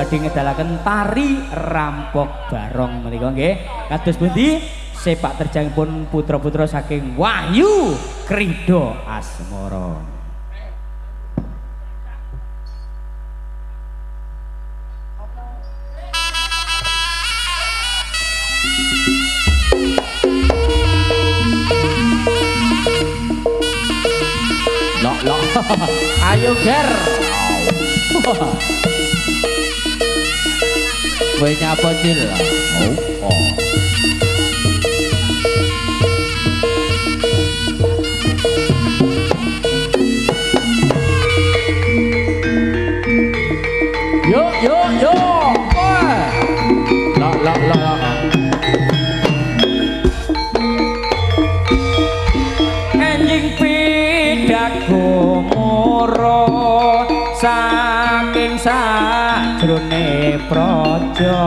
badhe ngedalaken tari rampok barong menika nggih. Kados pundi sepak terjangipun putra-putra saking Wahyu Krida Asmara. Ayo ger. Kowe nyapa Cil? Oh. Yo. La. Enjing pidago moro saking sajrone praja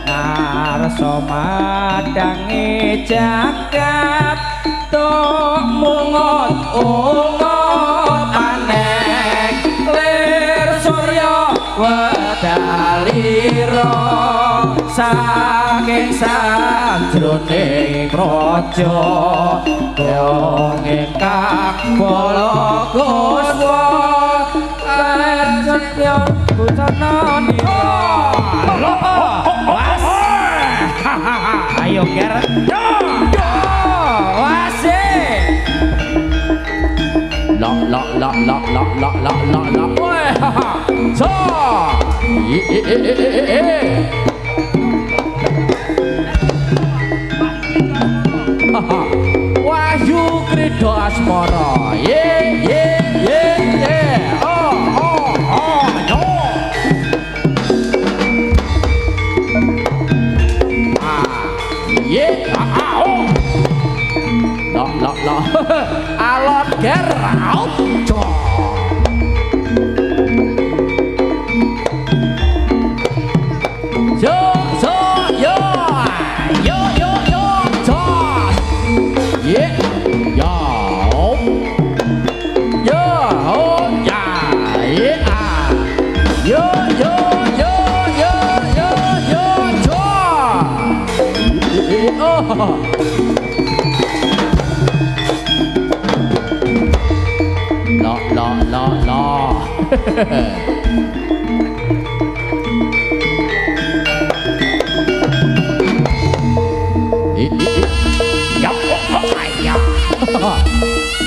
ngarsa madange jagat tok mungot-ungot aneh lir surya wedalira saking sajrone praja dong ingkang bala kuswa setya bucana nira. Ayo ger. Wase. La. Weh. So. Wahyu Krida Asmara. Ye. Oh. La. Alon ger auto. Yo.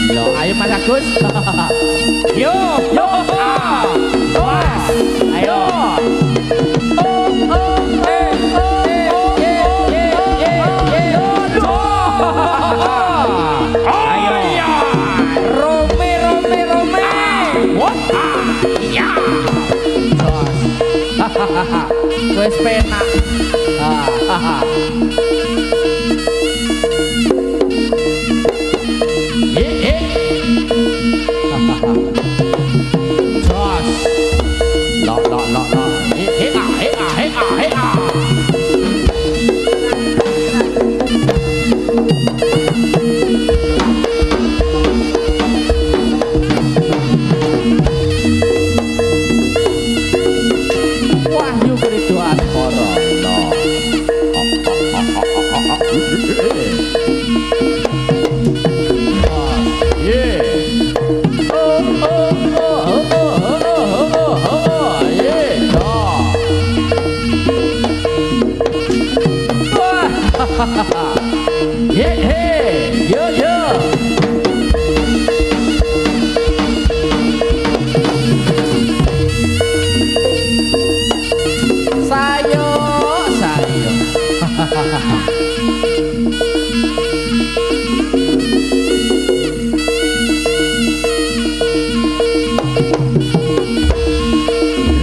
Lo ayo Mas Agus. Yo. Was. Ayo. Wes penak. Jos. La. Hea. Wahyu Krida Asmara. Yo. Sayo.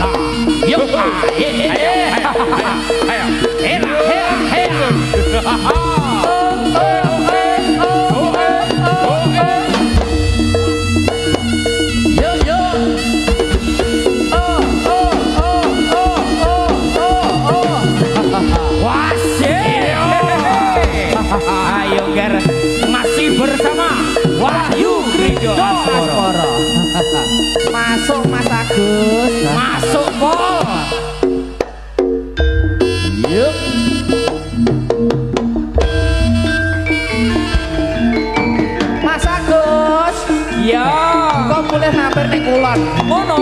La. Yo. Masih bersama Wahyu Krida Asmara. Masuk Mas Agus. Masuk Pol. mulai hampir ning kulon. Ngono.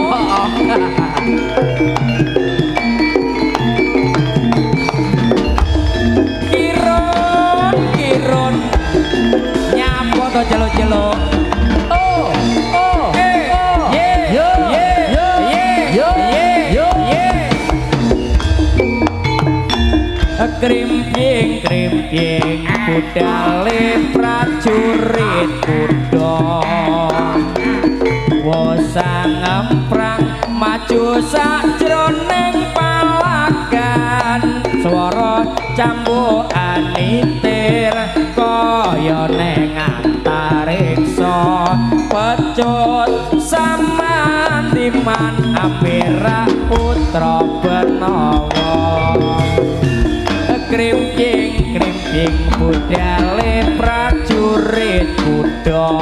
Kiron nyapa to celuk-celuk. Krimping budale prajurit kuda wosang ngemprang maju sajroning palagan swara cambukan nitir kaya ning antariksa pecut samandiman amira putra Benawa krimping budale prajurit kuda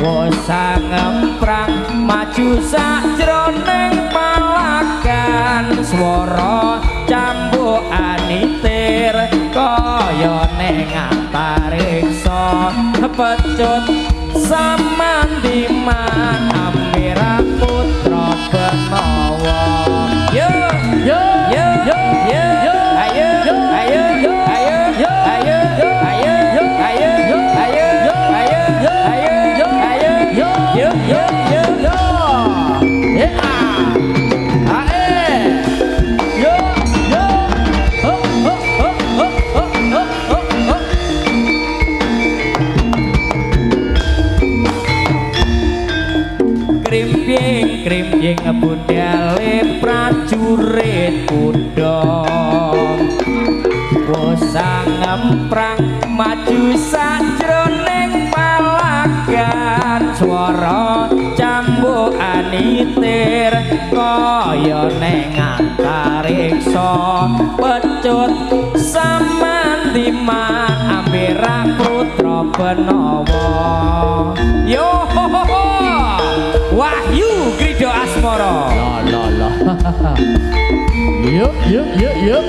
wosang ngemprang maju sajroning palagan swara cambukan nitir kaya ning antariksa pecut samandiman amira putra Benawa yo yo yo yo yo ayo ayo ayo ayo ayo ayo ayo ayo ayo ayo ayo yo yo yo yo yo yo yo ho ho ho ho ho ho ho krimping budale prajurit kuda wosang ngemprang maju sajroning palagan swara cambukan nitir kaya ning antariksa pecut samandiman amira putra Benawa yo Wahyu Krido Asmara la yuk yuk yuk yuk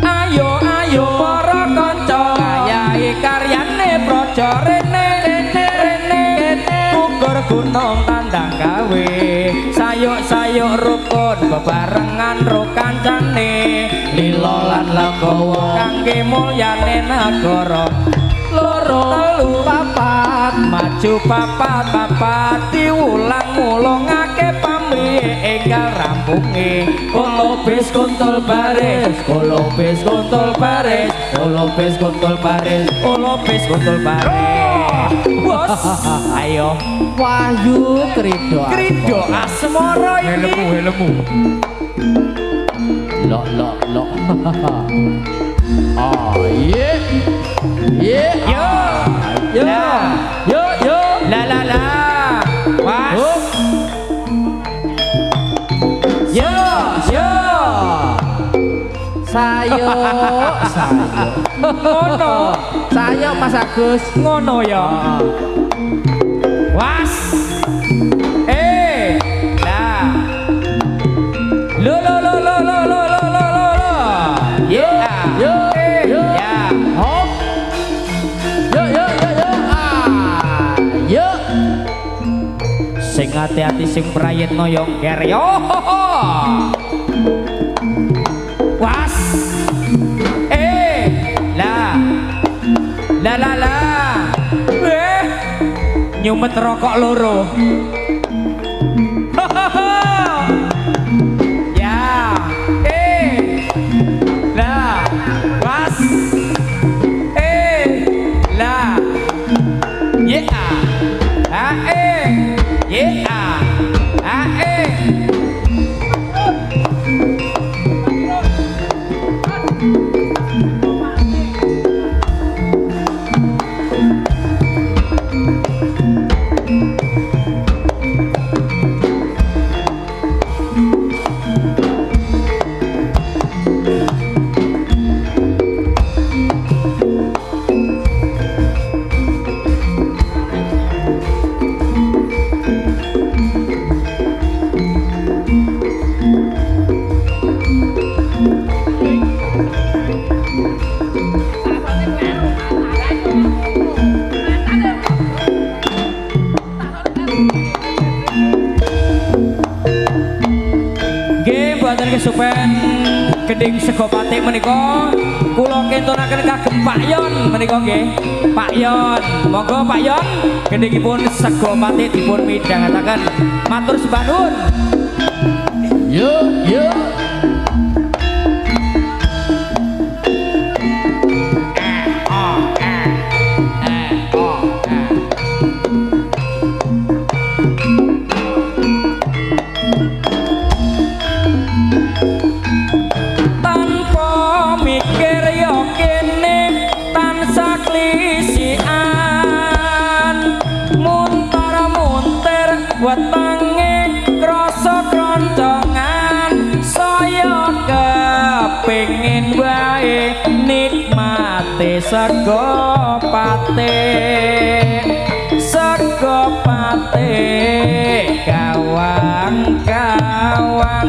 ayo ayo para kanca ayahi karyane praja rene ukur gunung tandang gawe sayuk-sayuk rukun bebarengan ro kancane lila lan legawa kangge mulyane nagara loro telu papat maju papat diulang mulungake pamrih enggal rampunge kolobes kuntul baris kolobes kuntul baris kolobes kuntul baris kolobes kuntul baris bos ayo Wahyu Krido Asmara iki helmu lo ye ye yo la was yo sayo ngono sayo Mas Agus ngono ya was lah lo sing hati-hati sing prayitno yo ngger yo was la nyumet rokok loro ya la was la supen Gending Sego Patik menika kula kentunaken kagem Pak Yon menika nggih. Pak Yon, monggo Pak Yon gendingipun Sego Patik dipun midhangetaken. Matur sembah nuwun. Yo yo. Wetange krasa kroncongan saya kepengin wae nikmati sego patik kawang-kawang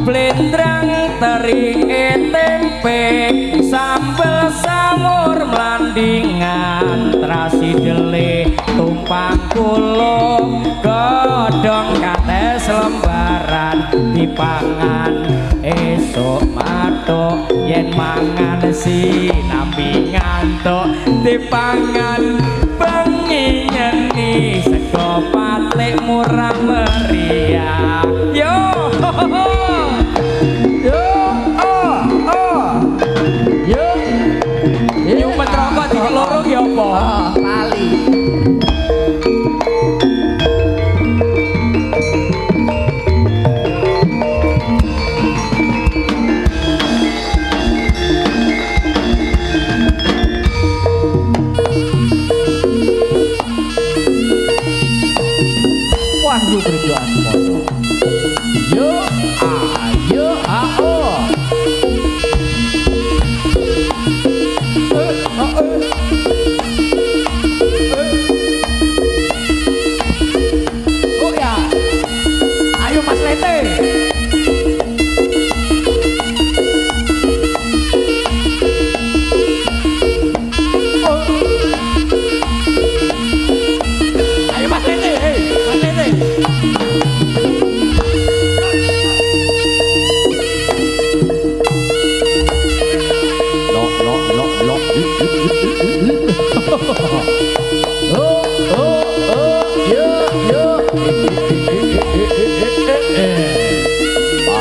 blendrang teri tempe sambel samur mlandingan trasi dele tumpang kulo godhong kates lembaran dipangan esuk matuk yen mangan sinambi ngantuk dipangan bengi nyeni sego patik murah meriah yo yo yo yo petroko diloro ki apa lali Wahyu Kristian semono. Yo ayo oh. Oh ya. Ayo Mas Lete.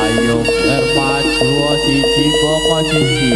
Ayo berpacu siji pokok siji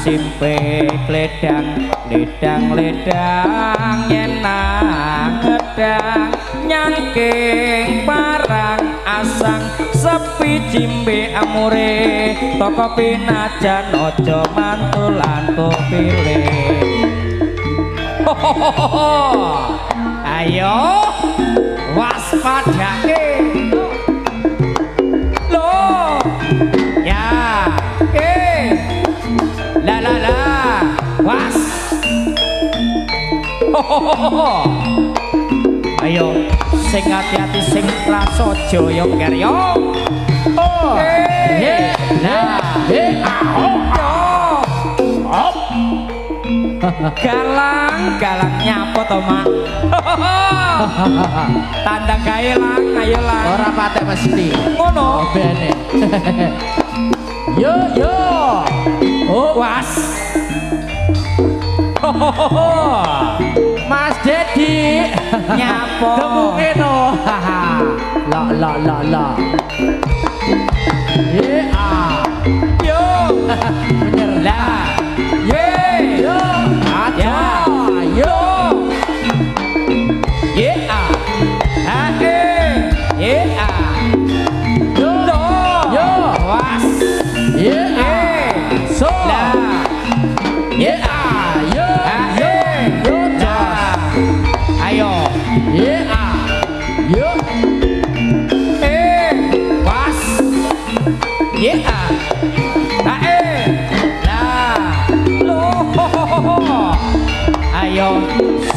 simpe ledang yen nang ngedang nyangking parang asang sepi jimbe amure toko pinajan ojo mantulan pilih ayo waspadake lo ya la was ayo sing hati-hati sing prasaja yo keryo oh galang nyapa to mak tanda gawe lang ayo lang ora patek mesti ngono bene yo oh was Mas Dedi nyapa demuke no la yo bener lah ye yeah. Lah loh. Ayo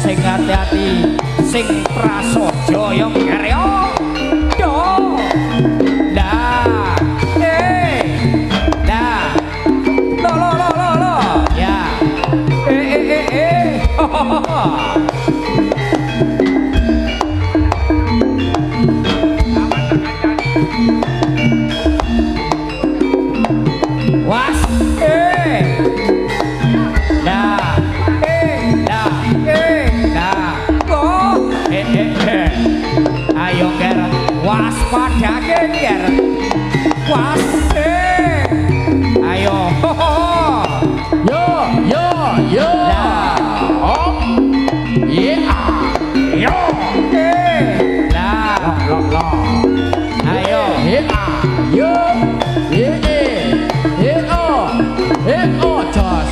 sing hati-hati sing prasaja yo karya yo dah dah lo ya was ayo ger waspada ger was ayo yo oh yeah yo lah lo ayo yo jos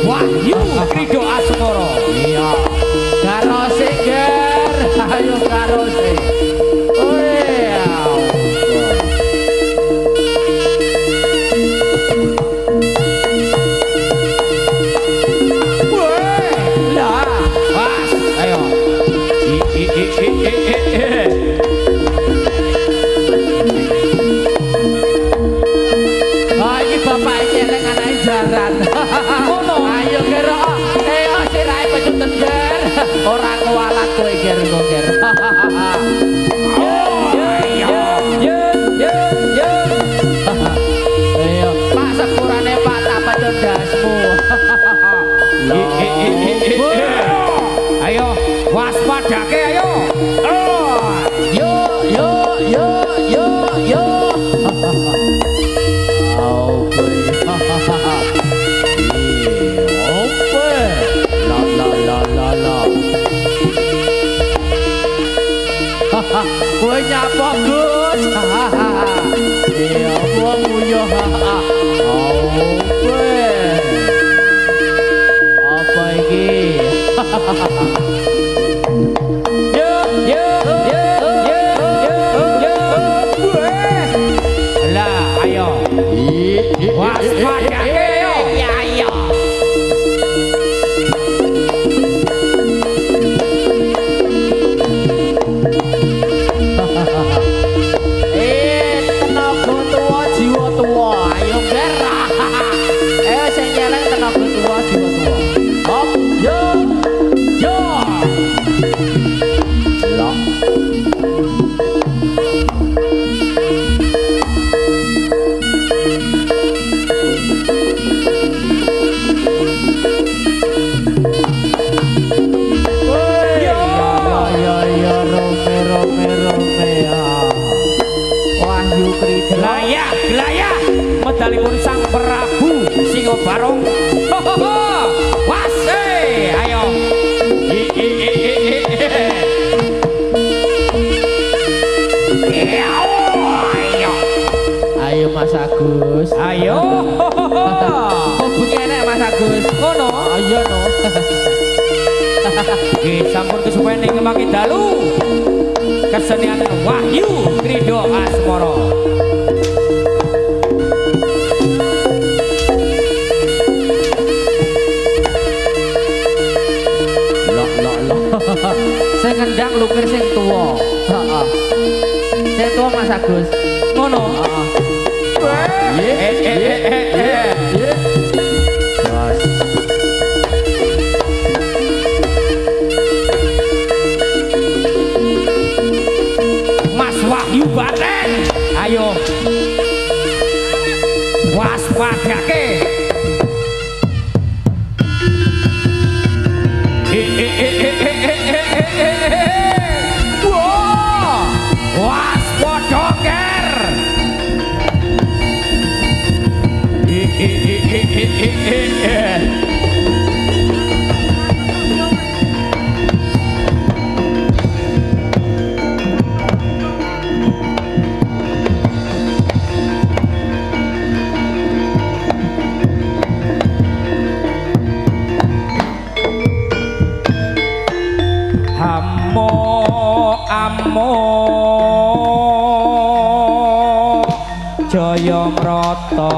Wahyu Krido Asmoro iya karo seger ayo karo se lah was ayo iki bapak nyeleng anak jaran ngono ayo kira ayo sirahe pecuten ger ora kualat kowe ger ger ayo pak sepurane pak tak pecun dasmu ayo waspadake ayo yo kowe nyapa Gus iya wong nguyuh apa iki lah ayo waspadake yo ya ayo tenaga tua jiwa tua ayo ger sing nyeleng tenaga tua jiwa tua hop yo lah Wahyu Krido Glaya medalipun Sang Prabu Singobarong was ayo ayo Mas Agus ayo kok begini Mas Agus ngono ayo no sampun kesuwen ing mangke dalu kesenian Wahyu Krido Asmoro sing ngendang lukir sing tuwa sing tuwa Mas Agus ngono Jaya Mrata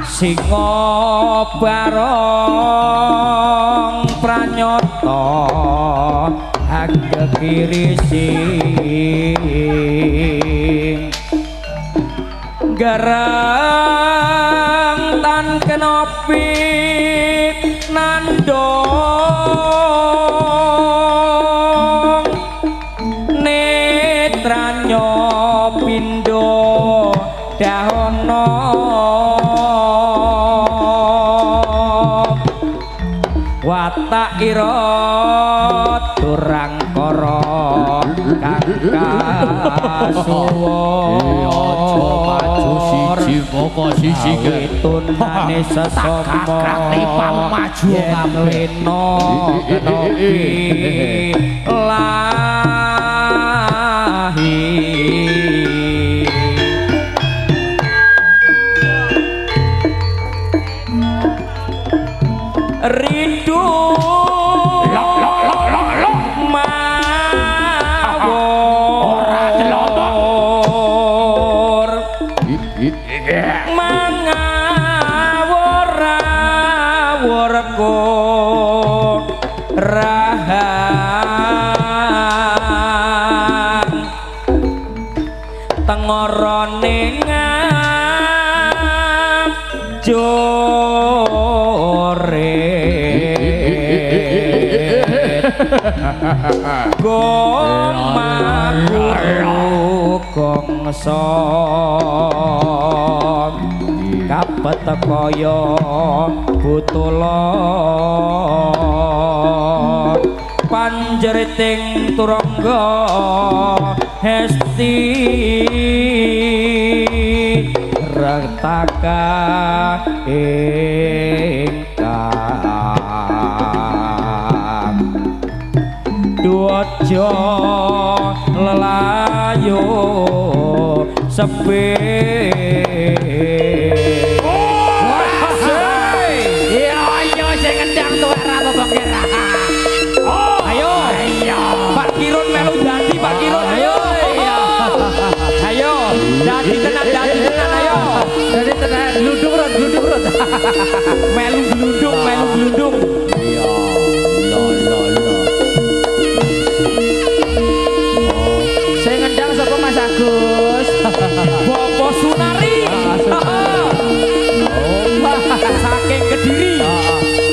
Singa barong pranyata Anggekirising Garang tan kenopi nandong netranya pindho dahono watak ira durangkara kang kasuwa maju siji moko siji tunane sesama maju ngleno kenopi lahi rindu tengorone ngajoret gomaguru gongso kapet kaya butula panjeriting turangga hesti retaka ingkang duaja lelayo sepi ayo sing ngendang tuwek ra Bapak Kira. Ayo Pak Kirun melu dadi Pak Kirun ayo dadi tenan ayo dadi tenan glundung rot melu glundung iya lo saya ngendang sapa Mas Agus Bapak Sunari saking Kediri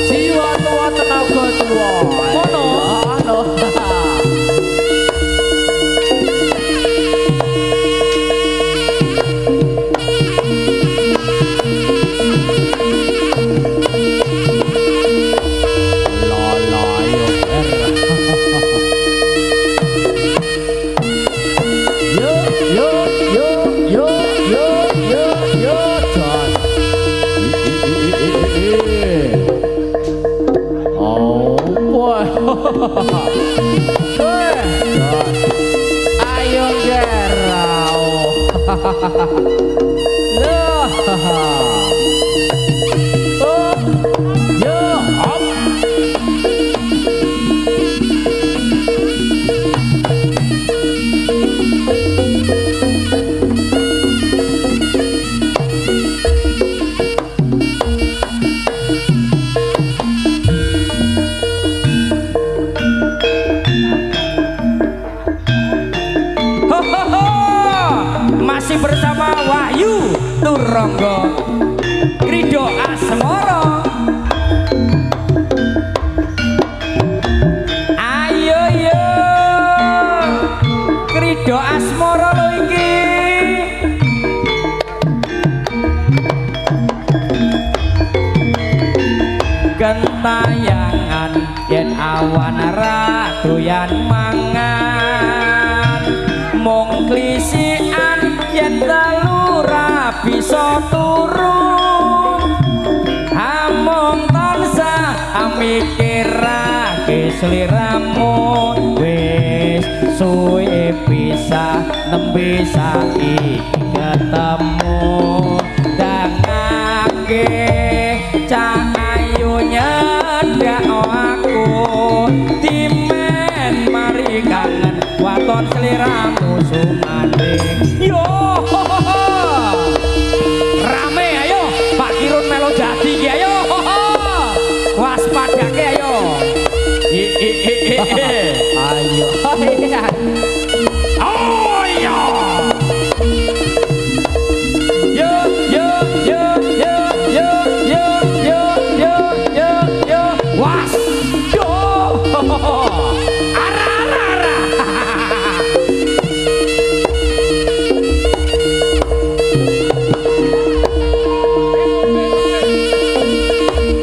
jiwa tua tenaga tua ngono ayo gerau masih bersama Wahyu Turangga Krido Asmara ayo yo Krido Asmara lo iki gentayangan yen awan ra doyan mangan mung klisikan yen telu ora bisa turu amung tansah mikirake sliramu wis suwe pisah nembe saiki ketemu dangake cah ayu nyendak aku dimen mari kangen waton sliramu sumanding yo rame ayo Pak Kirun melo dadi ki ayo waspadake ayo ayo oh iya yo yo yo yo yo yo yo yo yo yo was yo ara ara ara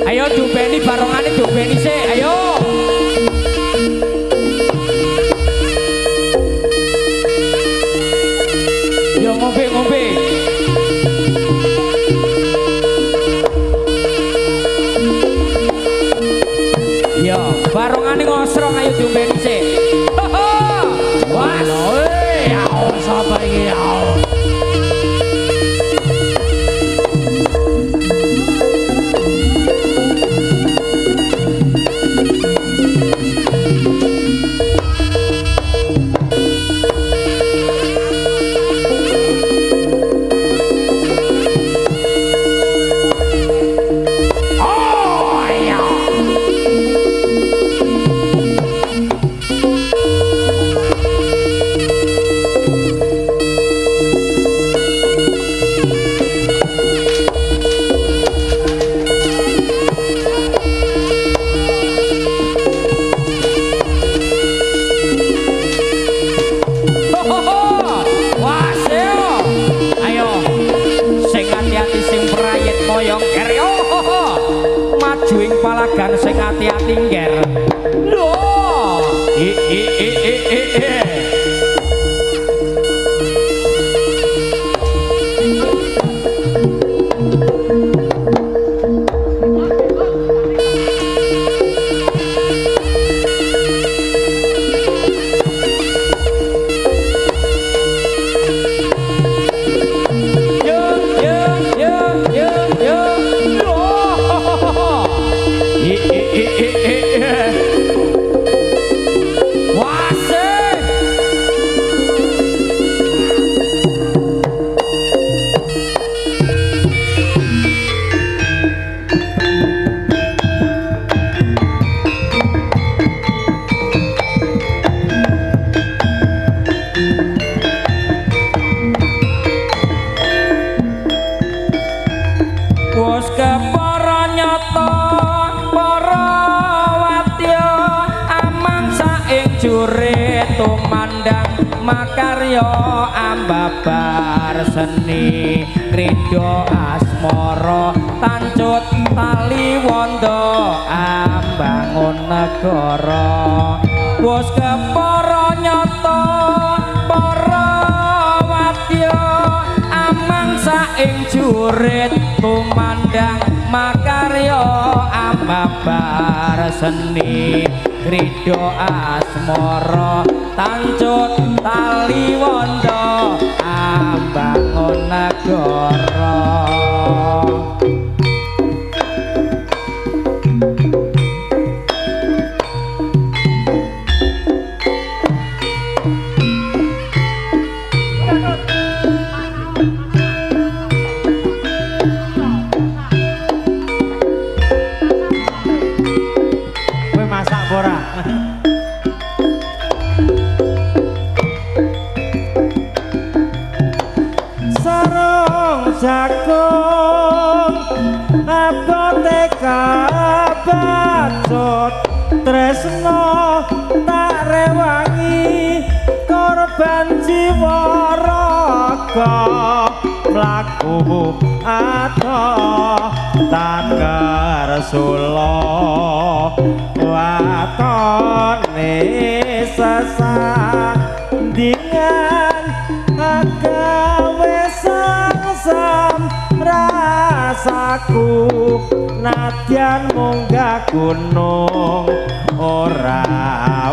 ayo dupeni barongane dupeni sik ayo yo ngombe-ngombe yo barongane ngosrong ayo dupeni sik wah ya sapa iki ya majuing palagan sing ati-ati ngger lho makarya ambabar seni krida asmara tancut tali wanda ambangun negara wis kepara nyata para wadya amang saing jurit tumandang makarya ambabar seni krida asmara tancut tali wanda ambangun negara kowe masak ora jagung abote kabacut tresno tak rewangi korban jiwa raga mlaku ado tagar sula watone sesandingan agawe sang rasaku nadyan munggah gunung ora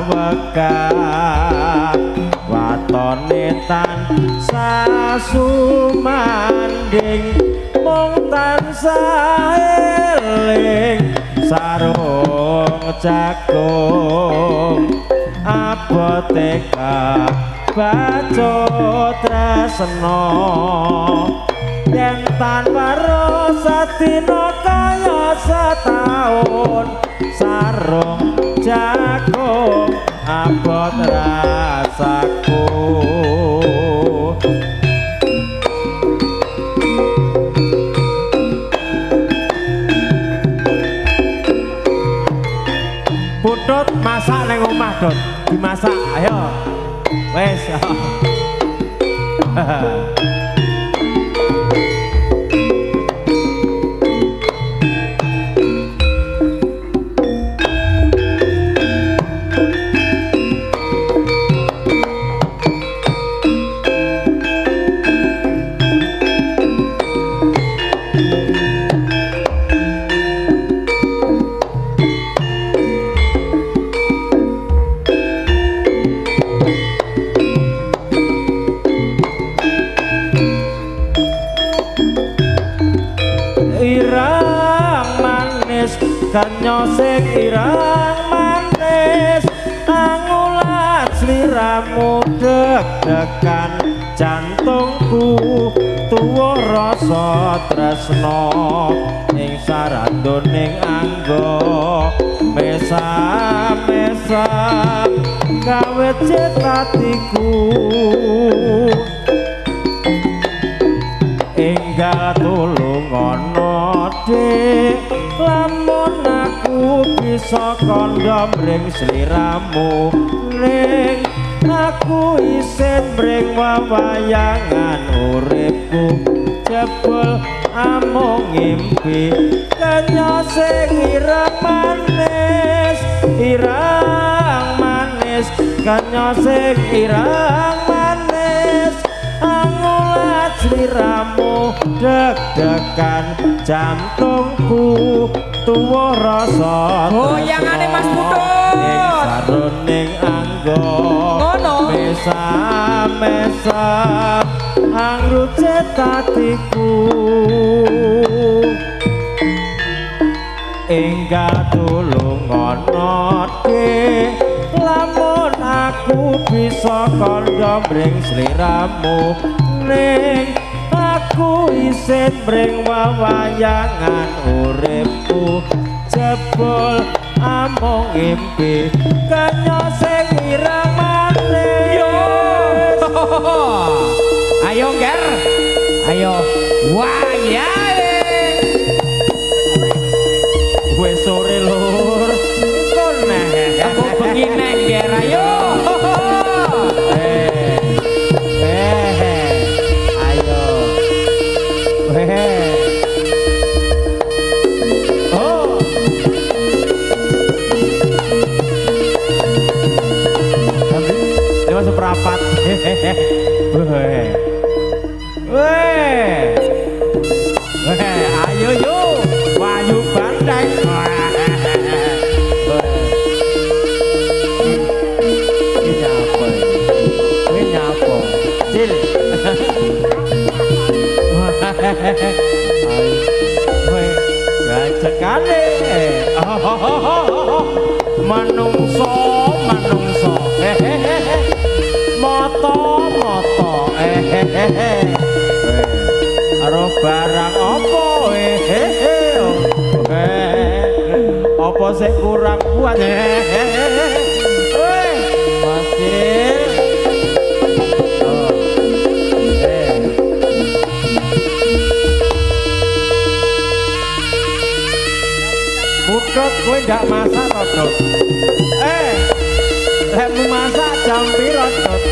wegah watone tansah sumanding mung tansah eling sarung jagung abote baca tresno yen tanpa sadina kaya setahun sarung jagung abot rasaku Putut masak nang omah Dot dimasak ayo wes kanyosek irang manis angulat sliramu deg-degan jantungku tuwa rasa tresno ing sarandoning angga mesam-mesam gawe cetatiku enggal tulung ana dik lamun aku bisa kandha mring sliramu ning aku isin mring wawayangan uripku jebul amung ngimpi kanyosing irang manis kanyosing irang manis angulat sliramu deg-degan jantungku tuwa rasa goyangane Mas Putut saroning angga ngono mesam-mesam angru cetatiku enggal tulung ana lamun aku bisa kandha mring sliramu ning aku isin mring wawayangan uripku jebul amung ngimpi kanyosing irang manis ayo Ger ayo wayahe wis sore lur koneh aku begini Ger ayo seprapat ayo yuk wayu bandai ini nyapa cil gacekane manungso moto aruh barang apa apa sih kurang kuat masih Putut kowe ndak masak Dot lemu masak jam piro Dot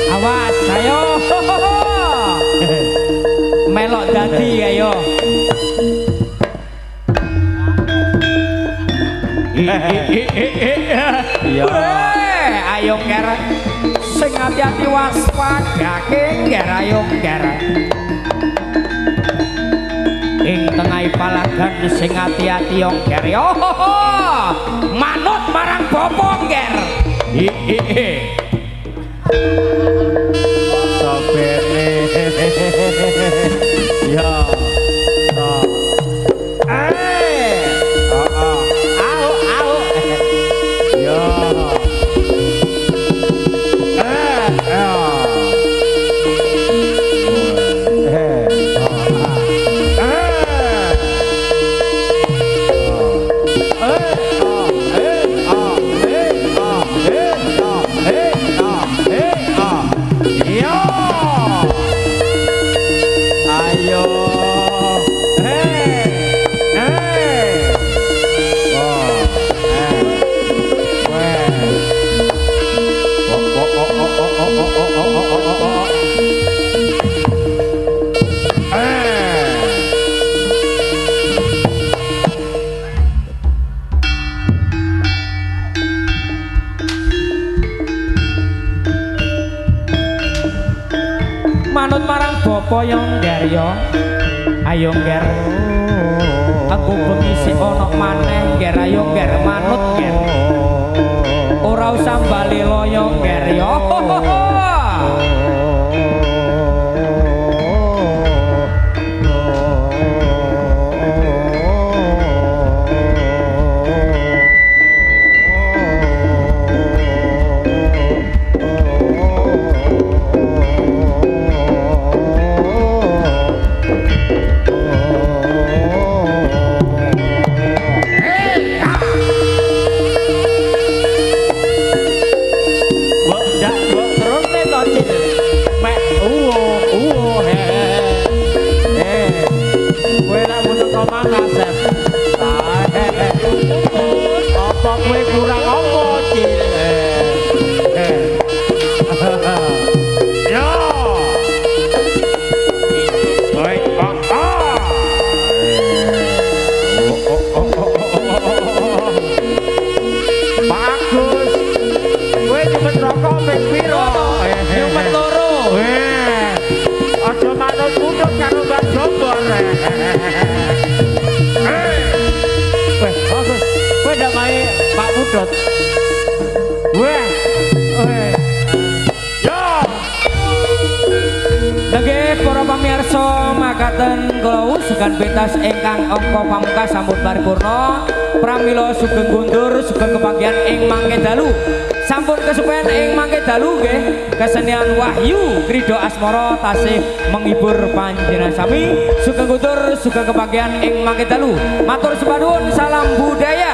awas ayo melok dadi ayo Iya. Ayo nger. Sing ati-ati waspadake nger ayo nger. Ing tengahing palagan sing ati-ati yo nger. Manut marang bapa nger. Sabene. Ya. Manut marang bapa yo ngger yo. Ayo ngger. Aku bengi sik ana maneh ngger ayo ngger manut ngger. Ora usah bali loyo ngger yo. Sugan pentas ingkang angka pamungkas sampun paripurna pramila sugeng kundur sugeng kebagian ing mangke dalu sampun kesupen ing mangke dalu nggih kesenian Wahyu Krida Asmara tasih menghibur panjenengan sami sugeng kundur sugeng kebagian ing mangke dalu matur sembah nuwun salam budaya.